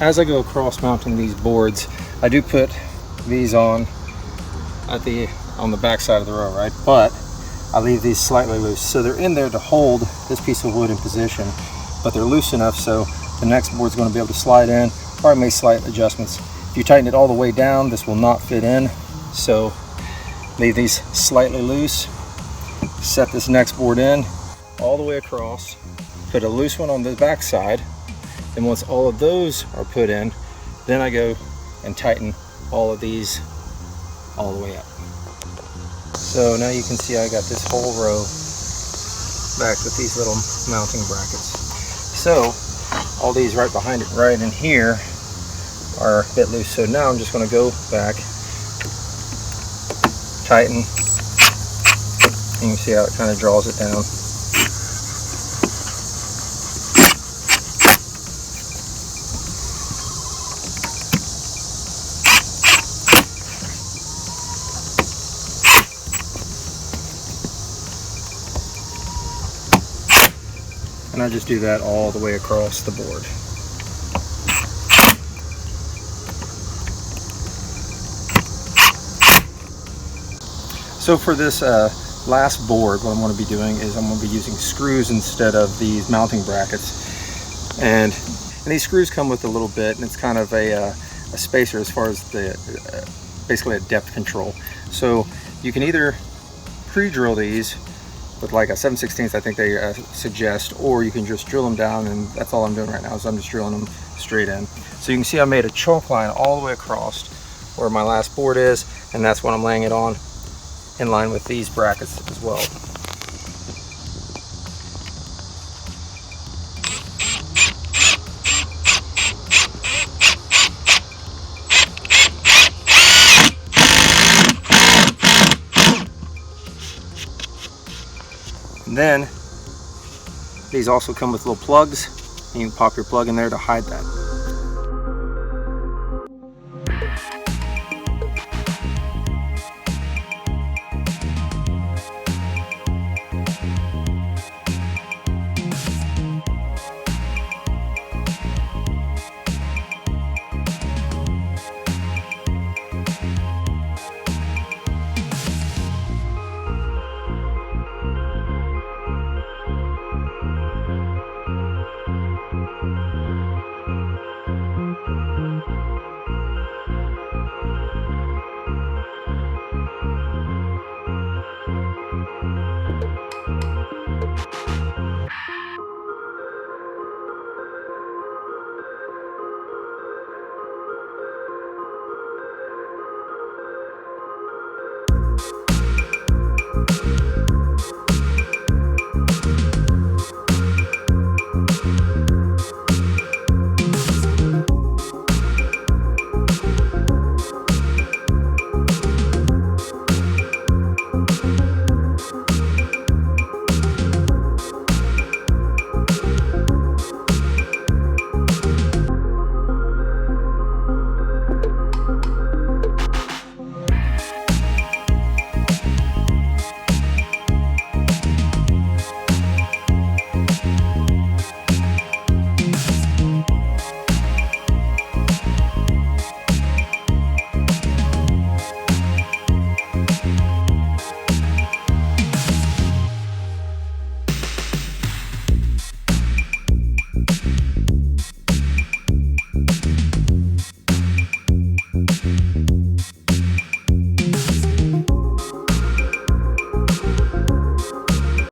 as I go across mounting these boards, I do put these on the back side of the row, right? But I leave these slightly loose, so they're in there to hold this piece of wood in position, but they're loose enough so the next board's going to be able to slide in, or I make slight adjustments. If you tighten it all the way down, this will not fit in, so leave these slightly loose. Set this next board in all the way across, put a loose one on the back side, and once all of those are put in, then I go and tighten all of these all the way up. So now you can see I got this whole row back with these little mounting brackets. So all these right behind it, right in here, are a bit loose. So now I'm just going to go back, tighten, and you can see how it kind of draws it down. And I just do that all the way across the board. So for this last board, what I'm going to be doing is I'm going to be using screws instead of these mounting brackets. And these screws come with a little bit, and it's kind of a spacer as far as the basically a depth control. So you can either pre-drill these with like a 7/16 I think they suggest, or you can just drill them down, and that's all I'm doing right now is I'm just drilling them straight in. So you can see I made a choke line all the way across where my last board is, and that's what I'm laying it on in line with these brackets as well. And then these also come with little plugs, and you can pop your plug in there to hide that.